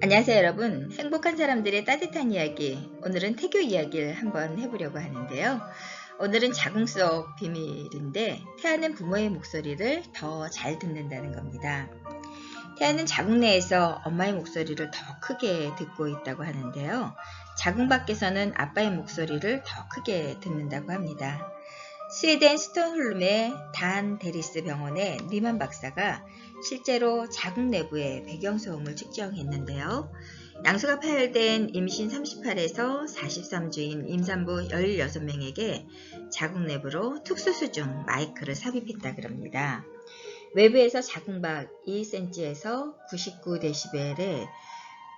안녕하세요 여러분. 행복한 사람들의 따뜻한 이야기, 오늘은 태교 이야기를 한번 해보려고 하는데요. 오늘은 자궁 속 비밀인데 태아는 부모의 목소리를 더 잘 듣는다는 겁니다. 태아는 자궁 내에서 엄마의 목소리를 더 크게 듣고 있다고 하는데요. 자궁 밖에서는 아빠의 목소리를 더 크게 듣는다고 합니다. 스웨덴 스톡홀름의 단 데리스 병원의 리만 박사가 실제로 자궁 내부의 배경소음을 측정했는데요. 양수가 파열된 임신 38에서 43주인 임산부 16명에게 자궁 내부로 특수수중 마이크를 삽입했다 그럽니다. 외부에서 자궁 밖 2cm에서 99dB의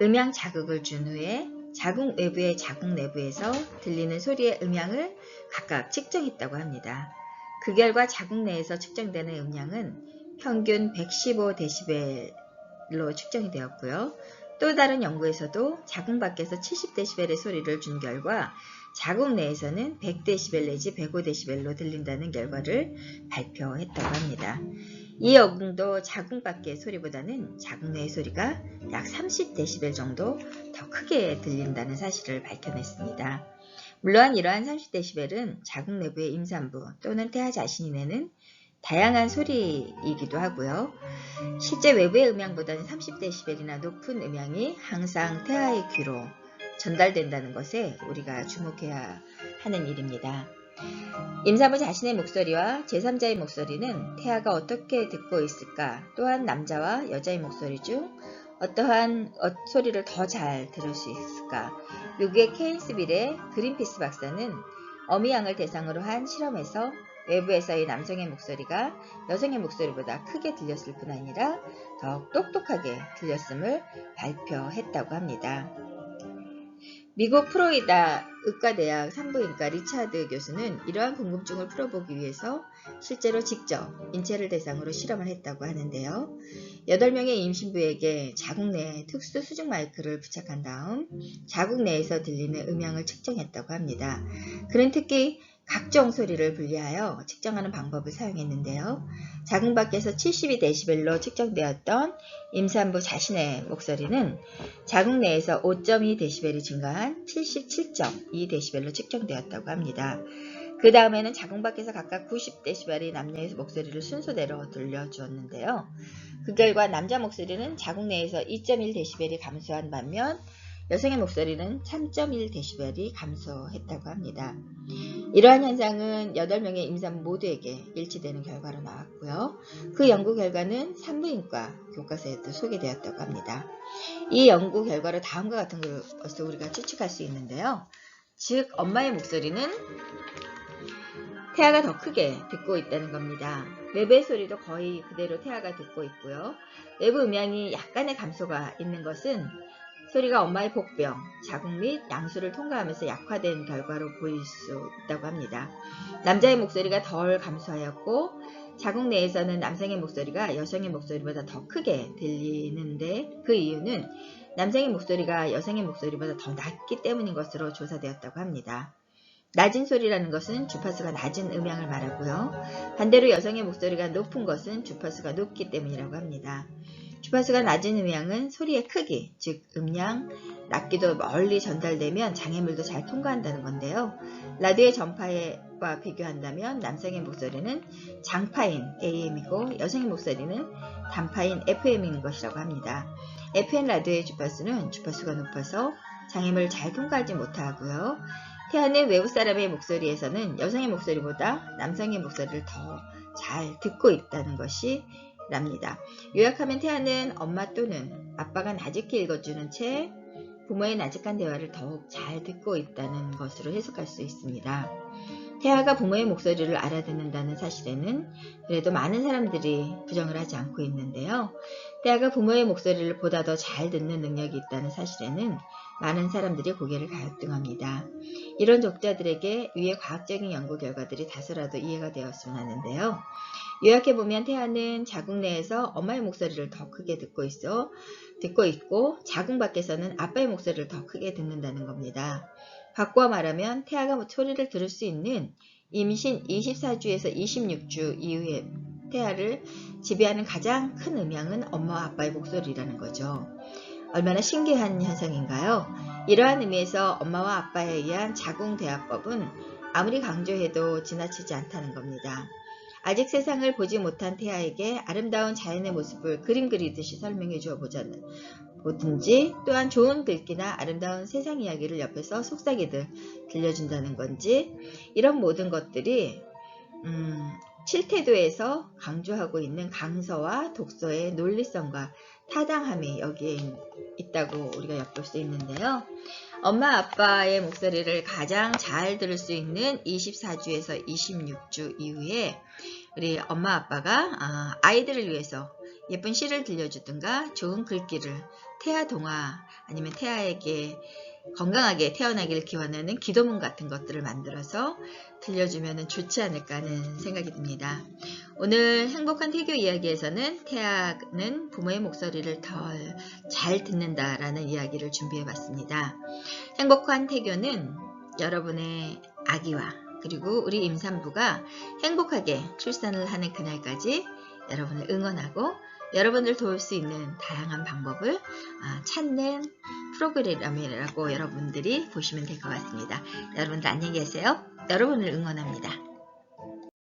음향 자극을 준 후에 자궁 외부의 자궁 내부에서 들리는 소리의 음향을 각각 측정했다고 합니다. 그 결과 자궁 내에서 측정되는 음량은 평균 115dB로 측정이 되었고요. 또 다른 연구에서도 자궁 밖에서 70dB의 소리를 준 결과 자궁 내에서는 100dB 내지 105dB로 들린다는 결과를 발표했다고 합니다. 이 연구도 자궁 밖의 소리보다는 자궁 내의 소리가 약 30dB 정도 더 크게 들린다는 사실을 밝혀냈습니다. 물론 이러한 30dB은 자궁 내부의 임산부 또는 태아 자신이 내는 다양한 소리이기도 하고요. 실제 외부의 음향보다는 30dB이나 높은 음향이 항상 태아의 귀로 전달된다는 것에 우리가 주목해야 하는 일입니다. 임산부 자신의 목소리와 제3자의 목소리는 태아가 어떻게 듣고 있을까? 또한 남자와 여자의 목소리 중 어떠한 소리를 더 잘 들을 수 있을까? 미국의 케인스빌의 그린피스 박사는 어미 양을 대상으로 한 실험에서 외부에서의 남성의 목소리가 여성의 목소리보다 크게 들렸을 뿐 아니라 더 똑똑하게 들렸음을 발표했다고 합니다. 미국 플로리다 의과대학 산부인과 리차드 교수는 이러한 궁금증을 풀어보기 위해서 실제로 직접 인체를 대상으로 실험을 했다고 하는데요. 8명의 임신부에게 자궁 내에 특수 수중 마이크를 부착한 다음 자궁 내에서 들리는 음향을 측정했다고 합니다. 그는 특히 각종 소리를 분리하여 측정하는 방법을 사용했는데요. 자궁 밖에서 72dB로 측정되었던 임산부 자신의 목소리는 자궁 내에서 5.2dB이 증가한 77.2dB로 측정되었다고 합니다. 그 다음에는 자궁 밖에서 각각 90dB의 남녀의 목소리를 순서대로 들려주었는데요. 그 결과 남자 목소리는 자궁 내에서 2.1dB이 감소한 반면 여성의 목소리는 3.1dB이 감소했다고 합니다. 이러한 현상은 8명의 임산부 모두에게 일치되는 결과로 나왔고요. 그 연구 결과는 산부인과 교과서에도 소개되었다고 합니다. 이 연구 결과로 다음과 같은 것을 우리가 추측할 수 있는데요. 즉, 엄마의 목소리는 태아가 더 크게 듣고 있다는 겁니다. 외부의 소리도 거의 그대로 태아가 듣고 있고요. 외부 음향이 약간의 감소가 있는 것은 소리가 엄마의 복병, 자궁 및 양수를 통과하면서 약화된 결과로 보일 수 있다고 합니다. 남자의 목소리가 덜 감소하였고 자궁 내에서는 남성의 목소리가 여성의 목소리보다 더 크게 들리는데 그 이유는 남성의 목소리가 여성의 목소리보다 더 낮기 때문인 것으로 조사되었다고 합니다. 낮은 소리라는 것은 주파수가 낮은 음향을 말하고요. 반대로 여성의 목소리가 높은 것은 주파수가 높기 때문이라고 합니다. 주파수가 낮은 음향은 소리의 크기, 즉 음량, 낮기도 멀리 전달되면 장애물도 잘 통과한다는 건데요. 라디오의 전파와 비교한다면 남성의 목소리는 장파인 AM이고 여성의 목소리는 단파인 FM인 것이라고 합니다. FM 라디오의 주파수는 주파수가 높아서 장애물을 잘 통과하지 못하고요. 태아는 외부 사람의 목소리에서는 여성의 목소리보다 남성의 목소리를 더 잘 듣고 있다는 것이 랍니다. 요약하면 태아는 엄마 또는 아빠가 나직히 읽어주는 채 부모의 나직한 대화를 더욱 잘 듣고 있다는 것으로 해석할 수 있습니다. 태아가 부모의 목소리를 알아듣는다는 사실에는 그래도 많은 사람들이 부정을 하지 않고 있는데요. 태아가 부모의 목소리를 보다 더 잘 듣는 능력이 있다는 사실에는 많은 사람들이 고개를 갸우뚱합니다. 이런 독자들에게 위의 과학적인 연구 결과들이 다소라도 이해가 되었으면 하는데요. 요약해보면 태아는 자궁 내에서 엄마의 목소리를 더 크게 듣고 있고 자궁 밖에서는 아빠의 목소리를 더 크게 듣는다는 겁니다. 바꿔 말하면 태아가 소리를 들을 수 있는 임신 24주에서 26주 이후에 태아를 지배하는 가장 큰 음향은 엄마와 아빠의 목소리라는 거죠. 얼마나 신기한 현상인가요? 이러한 의미에서 엄마와 아빠에 의한 자궁대화법은 아무리 강조해도 지나치지 않다는 겁니다. 아직 세상을 보지 못한 태아에게 아름다운 자연의 모습을 그림 그리듯이 설명해 주어 보든지, 또한 좋은 글귀나 아름다운 세상 이야기를 옆에서 속삭이듯 들려준다는 건지, 이런 모든 것들이 칠태도에서 강조하고 있는 강서와 독서의 논리성과 타당함이 여기에 있다고 우리가 엿볼 수 있는데요. 엄마 아빠의 목소리를 가장 잘 들을 수 있는 24주에서 26주 이후에 우리 엄마 아빠가 아이들을 위해서 예쁜 시를 들려주든가 좋은 글귀를, 태아 동화 아니면 태아에게 건강하게 태어나기를 기원하는 기도문 같은 것들을 만들어서 들려주면 좋지 않을까 하는 생각이 듭니다. 오늘 행복한 태교 이야기에서는 태아는 부모의 목소리를 덜 잘 듣는다라는 이야기를 준비해 봤습니다. 행복한 태교는 여러분의 아기와 그리고 우리 임산부가 행복하게 출산을 하는 그날까지 여러분을 응원하고 여러분을 도울 수 있는 다양한 방법을 찾는 프로그램이라고 여러분들이 보시면 될 것 같습니다. 여러분들 안녕히 계세요. 여러분을 응원합니다.